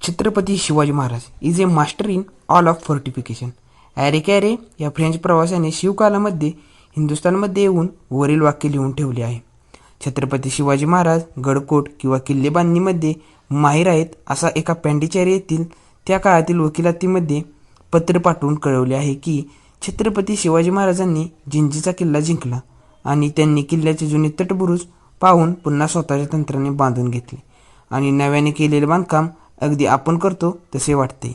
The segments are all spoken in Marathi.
Chhatrapati Shivaji Maharaj is a master in all of fortification. Array carry या फ्रेंच प्रवाशाने शिवकालामध्ये हिंदुस्थानमध्ये येऊन वरील वाक्य लिहून ठेवले आहे. छत्रपती शिवाजी महाराज गडकोट किंवा किल्ले बांधणीमध्ये माहीर आहेत असा एका पाँडिचेरी येथील त्या काळातील वकिलातीमध्ये पत्र पाठवून कळवले आहे की छत्रपती शिवाजी महाराजांनी जिंजीचा किल्ला जिंकला आणि त्यांनी किल्ल्याचे जुने तटबुरुज पाहून पुन्हा स्वतःच्या तंत्राने बांधून घेतले आणि नव्याने केलेले बांधकाम अगदी आपण करतो तसे वाटते.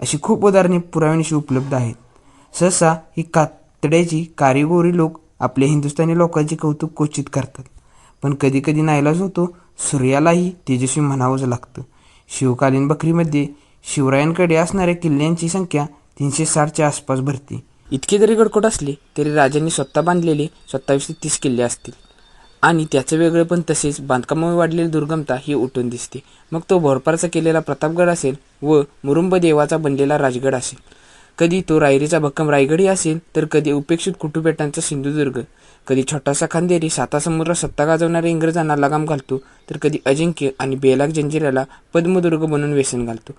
अशी खूप उदाहरणे पुराव्यानिशी उपलब्ध आहेत. सहसा ही कातड्याची कारिगोरी लोक आपल्या हिंदुस्थानी लोकांचे कौतुक क्वचित करतात, पण कधीकधी नाईलाज होतो. सूर्यालाही तेजस्वी म्हणावंच लागतं. शिवकालीन बखरीमध्ये शिवरायांकडे असणाऱ्या किल्ल्यांची संख्या 360च्या आसपास भरते. इतके जरी गडकोट असले तरी राजांनी स्वतः बांधलेले 27 ते 30 किल्ले असतील आणि त्याचं वेगळेपण तसेच बांधकामामुळे वाढलेली दुर्गमता ही उठून दिसते. मग तो भोरपारचा केलेला प्रतापगड असेल व मुरुंब देवाचा बनलेला राजगड असेल, कधी तो रायरीचा भक्कम रायगडही असेल, तर कधी उपेक्षित कुटुबेटांचा सिंधुदुर्ग, कधी छोटासा खांदेरी सातासमुद्रात सत्ता गाजवणाऱ्या इंग्रजांना लगाम घालतो, तर कधी अजिंक्य आणि बेलाग जंजिऱ्याला पद्मदुर्ग बनवून व्यसन घालतो.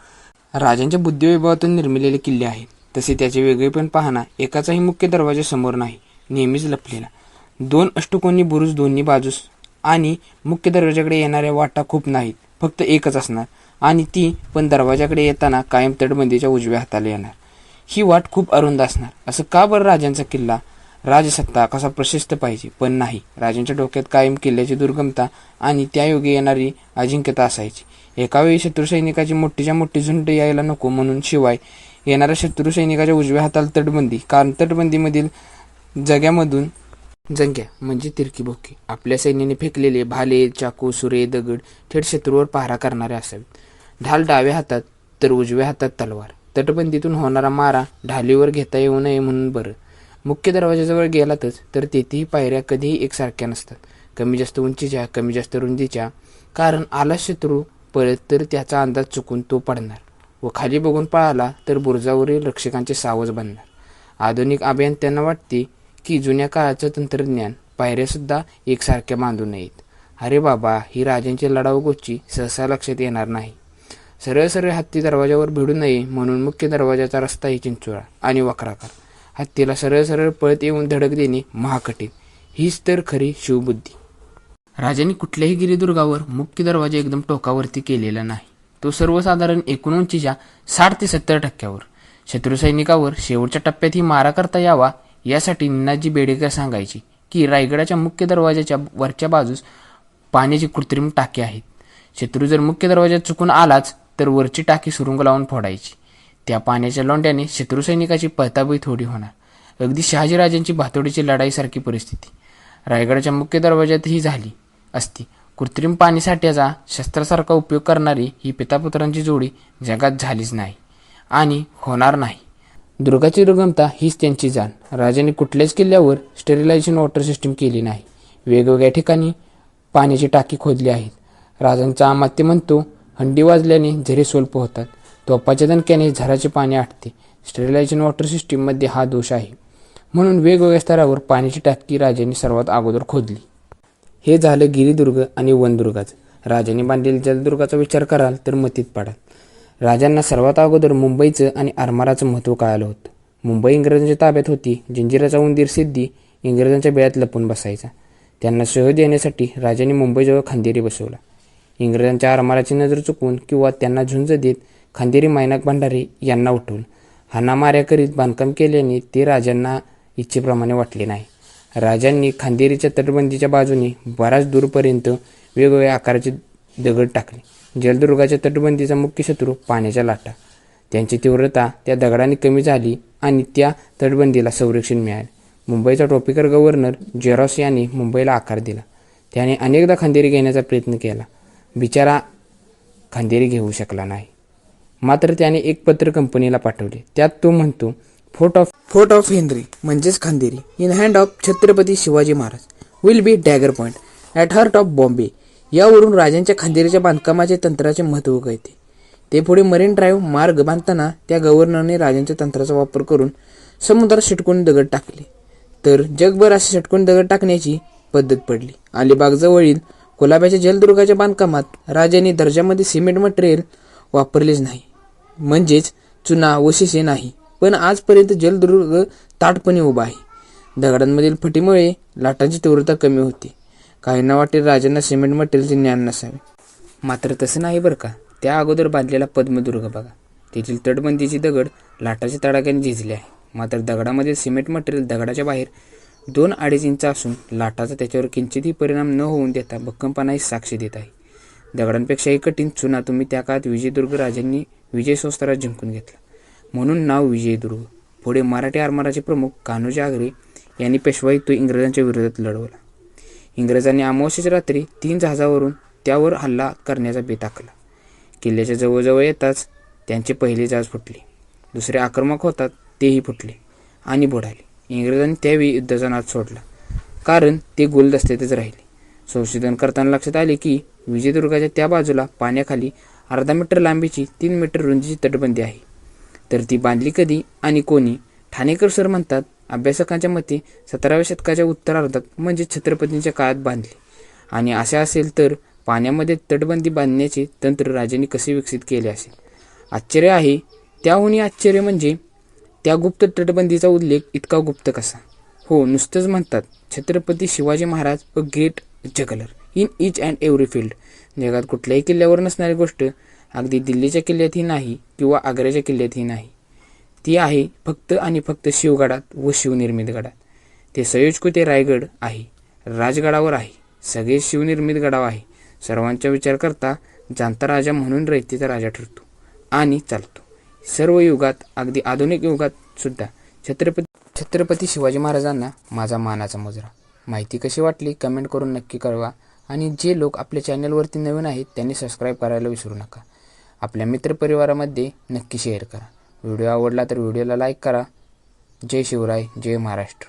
राजांच्या बुद्धिवैभवातून निर्मिलेले किल्ले आहेत, तसे त्याचे वेगळेपण पाहणा एकाचाही मुख्य दरवाजा समोर नाही, नेहमीच लपलेला. 2 अष्टकोनी बुरुज दोन्ही बाजूस आणि मुख्य दरवाजाकडे येणाऱ्या वाटा खूप नाहीत, फक्त एकच असणार आणि ती पण दरवाजाकडे येताना कायम तटबंदीच्या उजव्या हाताला येणार. ही वाट खूप अरुंद असणार. असं का बरं? राजांचा किल्ला, राजसत्ता कसा प्रशस्त पाहिजे, पण नाही. राजांच्या डोक्यात कायम किल्ल्याची दुर्गमता आणि त्यायोगे येणारी अजिंक्यता असायची. एकावेळी शत्रुसैनिकाची मोठीच्या मोठी झुंड यायला नको म्हणून शिवाय येणाऱ्या शत्रू सैनिकाच्या उजव्या हाताला तटबंदी, कारण तटबंदीमधील जंग्या म्हणजे तिरकी भोके आपल्या सैन्याने फेकलेले भाले, चाकू, सुरे, दगड थेट शत्रूवर पहारा करणारे असावेत. ढाल डाव्या हातात तर उजव्या हातात तलवार. तटबंदीतून होणारा मारा ढालीवर घेता येऊ नये म्हणून बरं. मुख्य दरवाजाजवळ गेलातच तर तेथेही पायऱ्या कधीही एकसारख्या नसतात, कमी जास्त उंचीच्या, कमी जास्त रुंदीच्या, कारण आला शत्रू पळत तर त्याचा अंदाज चुकून तो पडणार व खाली बघून पळाला तर बुरुजावरील रक्षकांचे सावज बनणार. आधुनिक अभियंत्यांना वाटते की जुन्या काळाचं तंत्रज्ञान पायऱ्यासुद्धा एकसारख्या बांधू नयेत. अरे बाबा, ही राजांची लढाऊ गोष्टी सहसा लक्षात येणार नाही. सरळ सरळ हत्ती दरवाजावर भिडू नये म्हणून मुख्य दरवाजाचा रस्ताही चिंचोळा आणि वक्राकार. हत्तीला सरळ सरळ पळत येऊन धडक देणे महाकठीण. हीच तर खरी शिवबुद्धी. राजांनी कुठल्याही गिरिदुर्गावर मुख्य दरवाजा एकदम टोकावरती केलेला नाही. तो सर्वसाधारण एकूण उंचीच्या 60 ते 70% शत्रुसैनिकावर शेवटच्या टप्प्यातही मारा करता यावा यासाठी निनाजी बेडेकर सांगायची की रायगडाच्या मुख्य दरवाजाच्या वरच्या बाजूस पाण्याची कृत्रिम टाकी आहेत. शत्रू जर मुख्य दरवाजात चुकून आलाच तर वरची टाकी सुरुंग लावून फोडायची. त्या पाण्याच्या लोंढ्याने शत्रुसैनिकाची पळताबळी थोडी होणार. अगदी शहाजीराजांची भातोडीची लढाईसारखी परिस्थिती रायगडाच्या मुख्य दरवाजातही झाली असती. कृत्रिम पाणीसाठ्याचा शस्त्रासारखा उपयोग करणारी ही पितापुत्रांची जोडी जगात झालीच नाही आणि होणार नाही. दुर्गाची दुर्गमता हीच त्यांची जाण. राजांनी कुठल्याच किल्ल्यावर स्टेरिलायझेशन वॉटर सिस्टीम केली नाही. वेगवेगळ्या ठिकाणी पाण्याची टाकी खोदली आहेत. राजांचा अमात्य म्हणतो, हंडी वाजल्याने झरे स्वल्प होतात, तोपाच्या दणक्याने झराचे पाणी आटते. स्टेरिलायझेशन वॉटर सिस्टीममध्ये हा दोष आहे. म्हणून वेगवेगळ्या स्तरावर पाण्याची टाकी राजांनी सर्वात अगोदर खोदली. हे झालं गिरिदुर्ग आणि वनदुर्गाचं. राजांनी बांधलेल्या जलदुर्गाचा विचार कराल तर मतीत पडाल. राजांना सर्वात अगोदर मुंबईचं आणि आरमाराचं महत्त्व कळालं होतं. मुंबई इंग्रजांच्या ताब्यात होती. जंजिराचा उंदीर सिद्धी इंग्रजांच्या बेळ्यात लपून बसायचा. त्यांना शह देण्यासाठी राजांनी मुंबईजवळ खांदेरी बसवला. इंग्रजांच्या आरमाराची नजर चुकवून किंवा त्यांना झुंज देत खांदेरी मायनाक भंडारे यांना उठवलं. हाणामाऱ्या करीत बांधकाम केल्याने ते राजांना इच्छेप्रमाणे वाटले नाही. राजांनी खांदेरीच्या तटबंदीच्या बाजूने बराच दूरपर्यंत वेगवेगळ्या आकाराचे दगड टाकले. जलदुर्गाच्या तटबंदीचा मुख्य शत्रू पाण्याच्या लाटा. त्यांची तीव्रता त्या दगडांनी कमी झाली आणि त्या तटबंदीला संरक्षण मिळाले. मुंबईचा ट्रॉपिकल गव्हर्नर जेरॉस यांनी मुंबईला आकार दिला. त्याने अनेकदा खांदेरी घेण्याचा प्रयत्न केला. बिचारा खांदेरी घेऊ शकला नाही. मात्र त्याने एक पत्र कंपनीला पाठवले. त्यात तो म्हणतो, फोर्ट ऑफ हेनरी म्हणजेच Khanderi in hand of Chhatrapati Shivaji Maharaj will be dagger point at heart of Bombay. यावरून राजांच्या खांदेरीच्या बांधकामाचे तंत्राचे महत्त्व कळते. ते पुढे मरीन ड्राईव्ह मार्ग बांधताना त्या गव्हर्नरने राजांच्या तंत्राचा वापर करून समुद्रात षटकोनी दगड टाकले, तर जगभर असे षटकोनी दगड टाकण्याची पद्धत पडली. अलिबागजवळील कोलाब्याच्या जलदुर्गाच्या बांधकामात राजांनी दर्जामध्ये सिमेंट मटेरियल वापरलेच नाही, म्हणजेच चुना व शिसे नाही. पण आजपर्यंत जलदुर्ग ताठपणे उभा आहे. दगडांमधील फटीमुळे लाटांची तीव्रता कमी होते. काहींना वाटेल राजांना सिमेंट मटेरियलचे ज्ञान नसावे, मात्र तसं नाही बरं का. त्या अगोदर बांधलेला पद्मदुर्ग बघा, तेथील तटबंदीची दगड लाटाच्या तडाख्याने झिजले आहे. मात्र दगडामधील सिमेंट मटेरियल दगडाच्या बाहेर 2-2.5 इंच असून लाटाचा त्याच्यावर किंचितही परिणाम न होऊन देता भक्कमपणाची साक्ष देत आहे. दगडांपेक्षाही कठीण चुना तुम्ही त्या काळात विजयदुर्ग राजांनी विजय संस्थानात जिंकून घेतला, म्हणून नाव विजयदुर्ग. पुढे मराठी आरमाराचे प्रमुख कान्होजी आंग्रे यांनी पेशवाई तो इंग्रजांच्या विरोधात लढवला. इंग्रजांनी अमावस्येच्या रात्री 3 जहाजावरून त्यावर हल्ला करण्याचा बेत आखला. किल्ल्याच्या जवळजवळ येताच त्यांचे पहिले जहाज फुटले. दुसरे आक्रमक होतात तेही फुटले आणि बुडाले. इंग्रजांनी त्यावेळी युद्धाचा नाद सोडला, कारण ते गुलदस्त्यातच राहिले. संशोधन करताना लक्षात आले की विजयदुर्गाच्या त्या बाजूला पाण्याखाली 1/2 मीटर लांबीची 3 मीटर रुंदीची तटबंदी आहे. तर ती बांधली कधी आणि कोणी? ठाणेकर सर म्हणतात, अभ्यासकांच्या मते 17व्या शतकाच्या उत्तरार्धात म्हणजे छत्रपतींच्या काळात बांधली. आणि असे असेल तर पाण्यामध्ये तटबंदी बांधण्याचे तंत्र राजांनी कसे विकसित केले असेल? आश्चर्य आहे. त्याहूनही आश्चर्य म्हणजे त्या गुप्त तटबंदीचा उल्लेख इतका गुप्त कसा? हो, नुसतंच म्हणतात Chhatrapati Shivaji Maharaj a great juggler in each and every field. जगात कुठल्याही किल्ल्यावर नसणारी गोष्ट अगदी दिल्लीच्या किल्ल्यातही नाही किंवा आग्र्याच्या किल्ल्यातही नाही. ती आहे फक्त आणि फक्त शिवगडात व शिवनिर्मित गडात. ते सयोजको ते रायगड आहे, राजगडावर आहे, सगळे शिवनिर्मित गडावर आहे. सर्वांचा विचार करता जाणता राजा म्हणून रयतेचा राजा ठरतो आणि चालतो. सर्व युगात, अगदी आधुनिक युगात सुद्धा छत्रपती शिवाजी महाराजांना माझा मानाचा मुजरा. माहिती कशी वाटली कमेंट करून नक्की कळवा. आणि जे लोक आपल्या चॅनलवरती नवीन आहेत त्यांनी सबस्क्राईब करायला विसरू नका. आपल्या मित्रपरिवारामध्ये नक्की शेअर करा. व्हिडिओ आवडला तर व्हिडिओला लाईक करा. जय शिवराय, जय महाराष्ट्र.